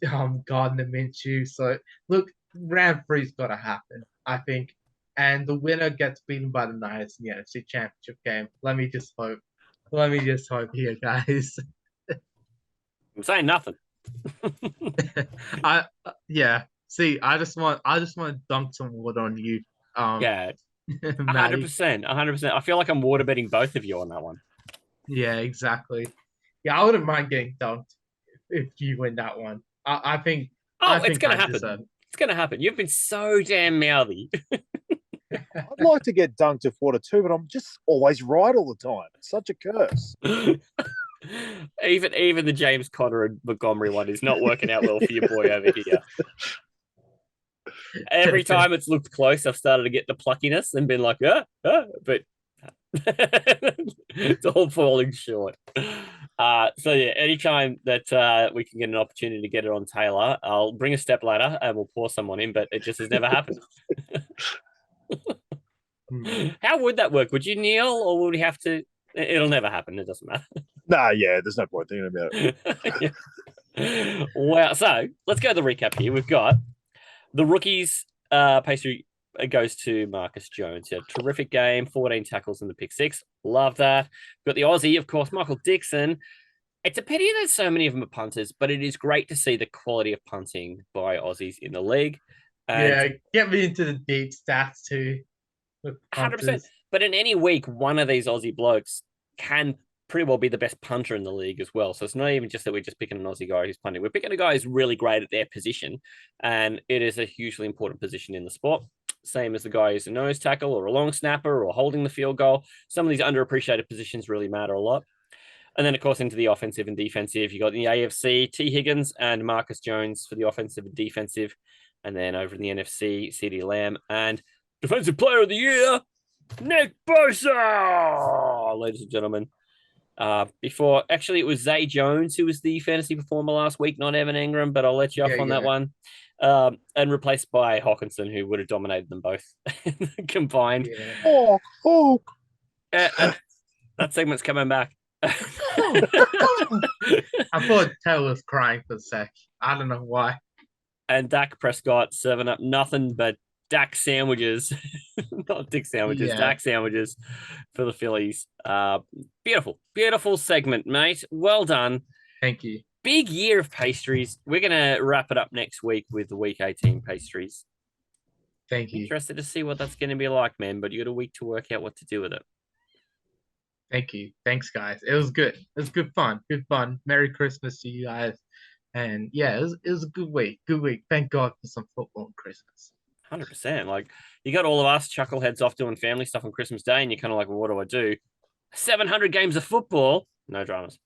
Gardner Minshew." So look, round 3's got to happen, I think, and the winner gets beaten by the Niners in the NFC Championship game. Let me just hope here, guys. I'm saying nothing. See, I just want to dunk some water on you. 100%. 100%. I feel like I'm water betting both of you on that one. Yeah, exactly. Yeah, I wouldn't mind getting dunked if you win that one. I think. It's gonna happen. It's gonna happen. You've been so damn mouthy. I'd like to get dunked of water too, but I'm just always right all the time. It's such a curse. Even the James Conner and Montgomery one is not working out well for your boy over here. Every time it's looked close, I've started to get the pluckiness and been like, but it's all falling short. So yeah, anytime that we can get an opportunity to get it on Taylor, I'll bring a step ladder and we'll pour someone in, but it just has never happened. How would that work? Would you kneel or would we have to? It'll never happen. It doesn't matter. Nah, yeah, there's no point thinking about it. Yeah. Well, so let's go to the recap here. We've got the rookies. Pastry goes to Marcus Jones. He had a terrific game, 14 tackles in the pick six. Love that. We've got the Aussie, of course, Michael Dixon. It's a pity that so many of them are punters, but it is great to see the quality of punting by Aussies in the league. And get me into the deep stats too. 100%. But in any week, one of these Aussie blokes can pretty well be the best punter in the league as well. So it's not even just that we're just picking an Aussie guy who's punting. We're picking a guy who's really great at their position, and it is a hugely important position in the sport. Same as the guy who's a nose tackle or a long snapper or holding the field goal. Some of these underappreciated positions really matter a lot. And then, of course, into the offensive and defensive, you got the AFC, T. Higgins and Marcus Jones for the offensive and defensive. And then over in the NFC, CeeDee Lamb and Defensive Player of the Year, Nick Bosa, ladies and gentlemen. Before, actually, it was Zay Jones who was the fantasy performer last week, not Evan Engram, but I'll let you off on that one. And replaced by Hawkinson, who would have dominated them both combined. Yeah. That segment's coming back. I thought Taylor was crying for a sec. I don't know why. And Dak Prescott serving up nothing but Dak sandwiches, not Dick sandwiches, Dak sandwiches for the Phillies. Beautiful segment, mate. Well done. Thank you. Big year of pastries. We're going to wrap it up next week with the week 18 pastries. Thank you. Interested to see what that's going to be like, man, but you got a week to work out what to do with it. Thank you. Thanks, guys. It was good. It was good fun. Good fun. Merry Christmas to you guys. And yeah, it was a good week. Good week. Thank God for some football on Christmas. 100%. Like, you got all of us chuckleheads off doing family stuff on Christmas Day, and you're kind of like, well, what do I do? 700 games of football. No dramas.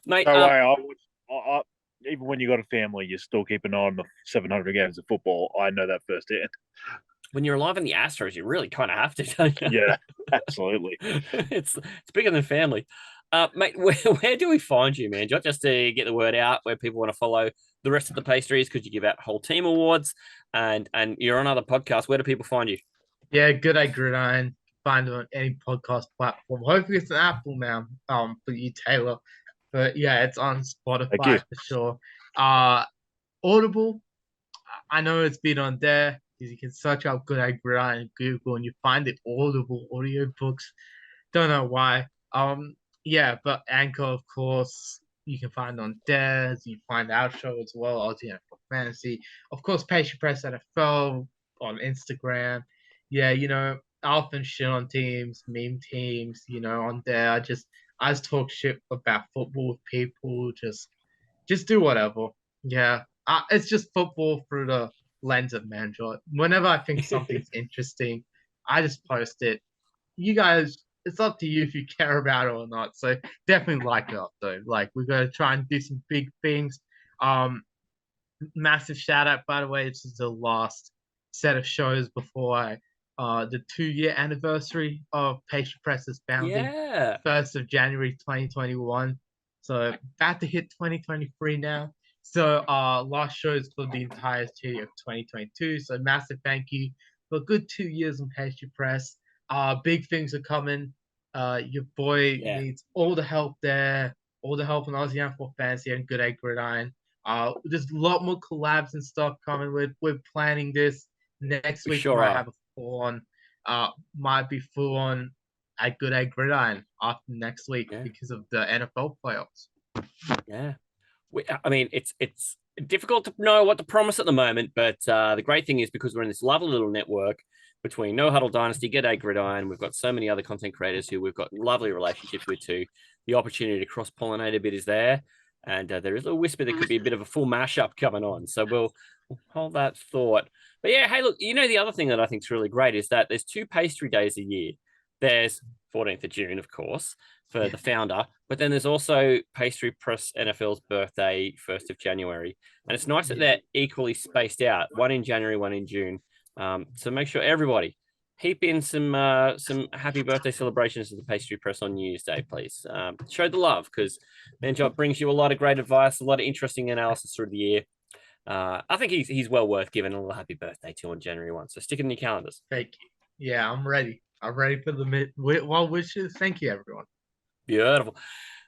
Mate, No way. Even when you got a family, you still keep an eye on the 700 games of football. I know that firsthand. When you're alive in the Astros, you really kind of have to, don't you? Yeah, absolutely. It's bigger than family. Mate, where do we find you, man? Just to get the word out, where people want to follow the rest of the pastries, because you give out whole team awards, and you're on other podcasts. Where do people find you? Yeah, Good Day Gridiron. Find it on any podcast platform. Hopefully it's an Apple now, for you, Taylor. But yeah, it's on Spotify for sure. Audible, I know it's been on there. You can search out Good Day Gridiron in Google and you find the Audible audiobooks. Don't know why. Yeah, but Anchor, of course, you can find on there. You find our show as well, Aussie NFL Fantasy. Of course, Pastry Press NFL on Instagram. Yeah, I often shit on teams, meme teams, on there. I just talk shit about football with people. Just do whatever. Yeah, it's just football through the lens of Manjot. Whenever I think something's interesting, I just post it. You guys, it's up to you if you care about it or not. So definitely like it up though. Like, we're gonna try and do some big things. Massive shout out, by the way. This is the last set of shows before the 2-year anniversary of Pastry Press's founding. 1st of January 2021. So about to hit 2023 now. So last shows for the entirety of 2022. So massive thank you for a good 2 years on Pastry Press. Big things are coming. Your boy needs all the help there, all the help on Aussie NFL Fantasy and Good Day Gridiron. There's a lot more collabs and stuff coming. We're planning this next week. Sure, might have a full on at Good Day Gridiron after next week because of the NFL playoffs. Yeah. I mean, it's difficult to know what to promise at the moment, but the great thing is, because we're in this lovely little network between No Huddle Dynasty, Good Day Gridiron, we've got so many other content creators who we've got lovely relationships with too. The opportunity to cross-pollinate a bit is there, and there is a whisper there could be a bit of a full mashup coming on. So we'll hold that thought. But yeah, hey, look, the other thing that I think is really great is that there's 2 pastry days a year. There's 14th of June, of course. for the founder. But then there's also Pastry Press NFL's birthday, 1st of January. And it's nice that they're equally spaced out, one in January, one in June. So make sure everybody heap in some happy birthday celebrations to the Pastry Press on New Year's Day, please. Show the love, because Manjot brings you a lot of great advice, a lot of interesting analysis through the year. I think he's well worth giving a little happy birthday to on January 1. So stick it in your calendars. Thank you. Yeah, I'm ready. I'm ready for the well wishes. Thank you, everyone. Beautiful.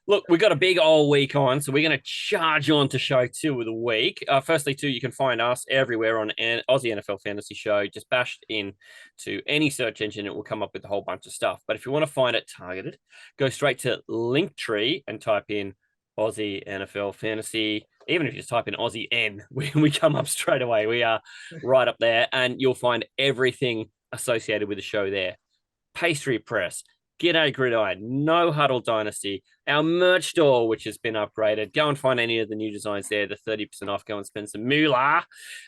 Look, we've got a big old week on, so we're going to charge on to show 2 of the week. Firstly, too, you can find us everywhere on an Aussie NFL Fantasy Show. Just bash in to any search engine. It will come up with a whole bunch of stuff. But if you want to find it targeted, go straight to Linktree and type in Aussie NFL Fantasy. Even if you just type in Aussie N, we come up straight away. We are right up there, and you'll find everything associated with the show there. Pastry Press, G'day Gridiron, No Huddle Dynasty, our merch store, which has been upgraded. Go and find any of the new designs there. The 30% off. Go and spend some moolah.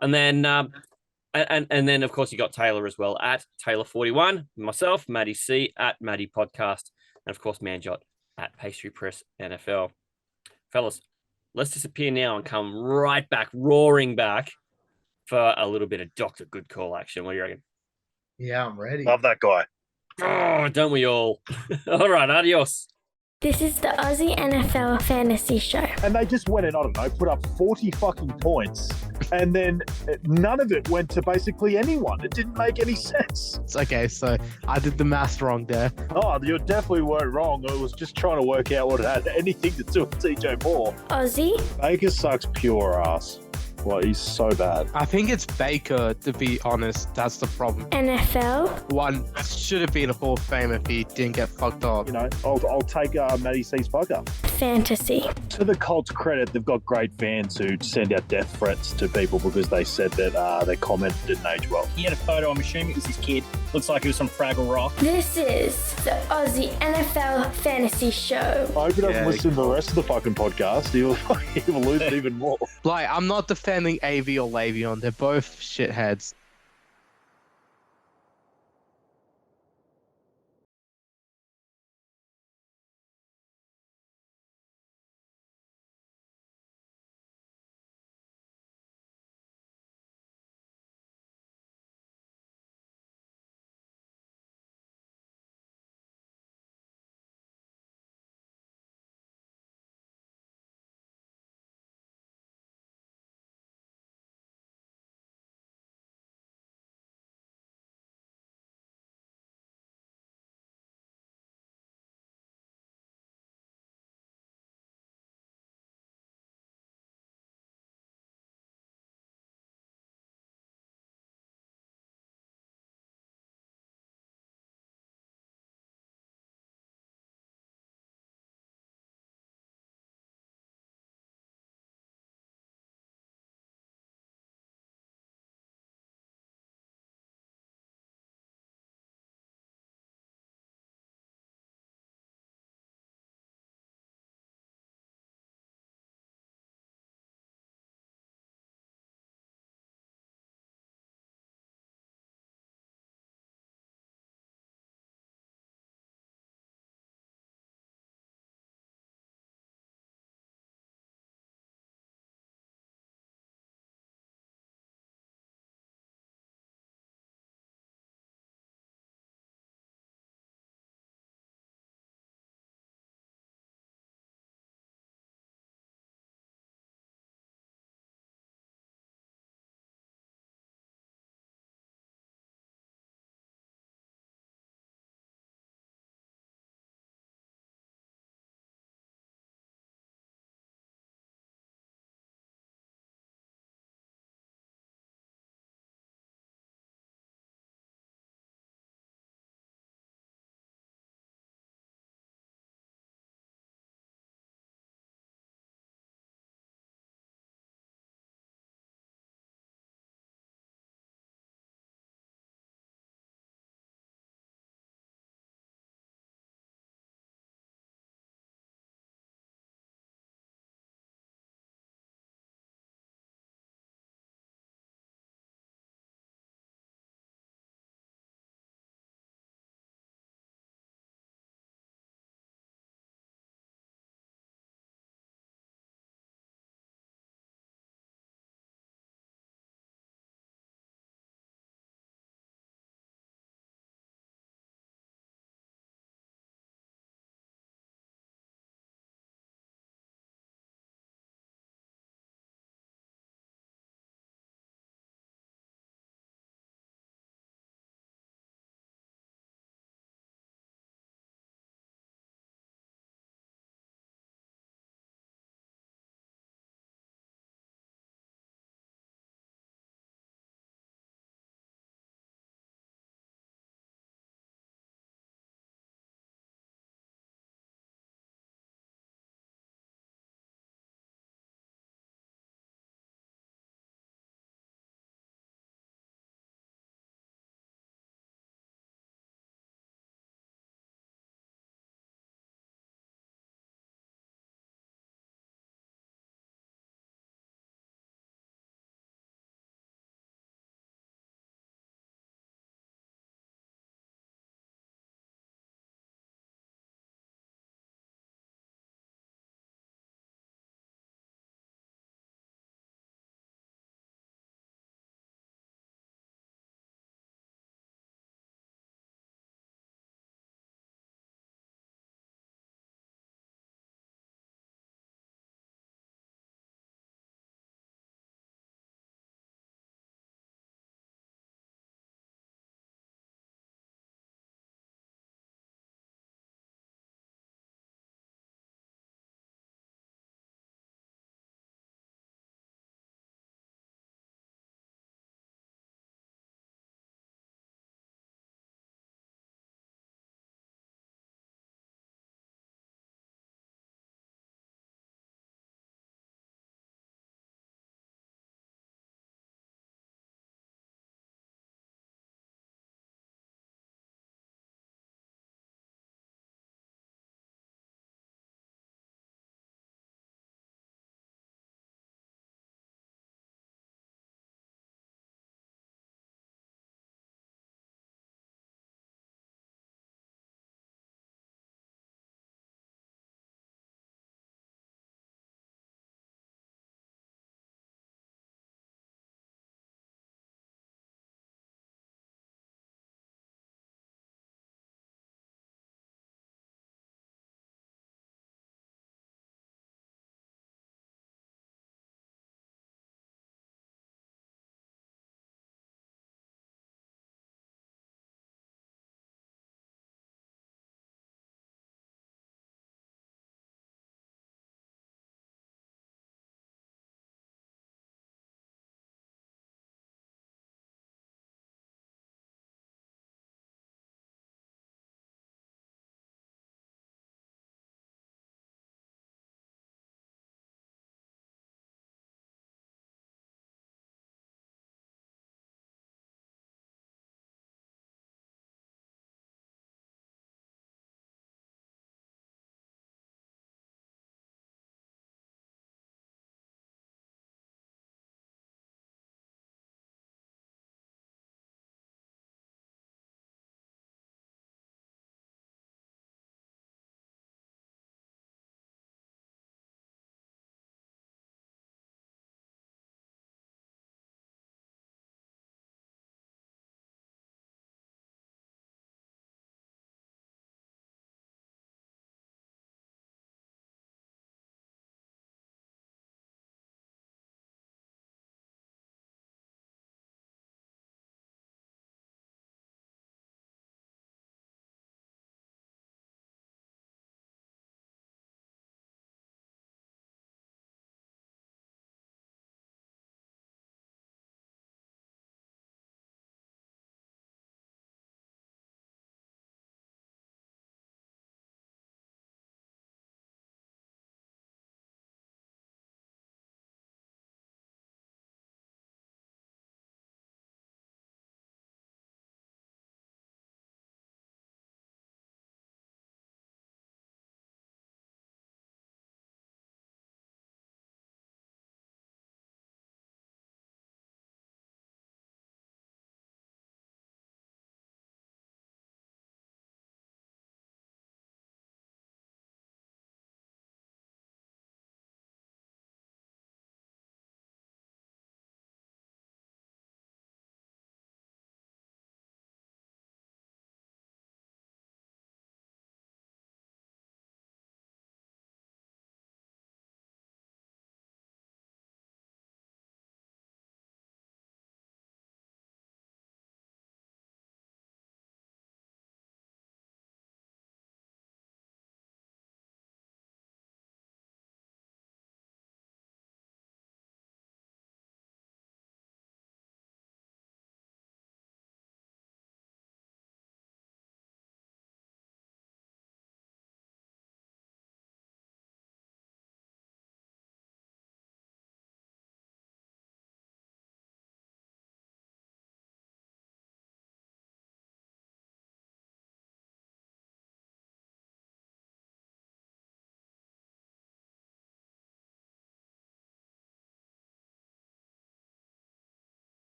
And then, and then of course, you got Talor as well at Talor41. Myself, Matty C at Matty Podcast, and of course, Manjot at Pastry Press NFL. Fellas, let's disappear now and come right back, roaring back for a little bit of Dr. Good Call action. What do you reckon? Yeah, I'm ready. Love that guy. Oh, don't we all? All right, adios. This is the Aussie NFL Fantasy Show. And they just went and, I don't know, put up 40 fucking points. And then none of it went to basically anyone. It didn't make any sense. It's okay, so I did the math wrong there. Oh, you definitely weren't wrong. I was just trying to work out what it had anything to do with TJ Moore. Aussie. Baker sucks pure ass. Well, he's so bad. I think it's Baker, to be honest. That's the problem. NFL. One should have been a Hall of Fame if he didn't get fucked up. You know, I'll take Matty C's fucker. Fantasy. To the Colts' credit, they've got great fans who send out death threats to people because they said that their comment didn't age well. He had a photo, I'm assuming it was his kid. Looks like he was from Fraggle Rock. This is the Aussie NFL Fantasy Show. I hope he doesn't listen to the rest of the fucking podcast. He'll lose it even more. Like, I'm not defending AV or Le'Veon. They're both shitheads.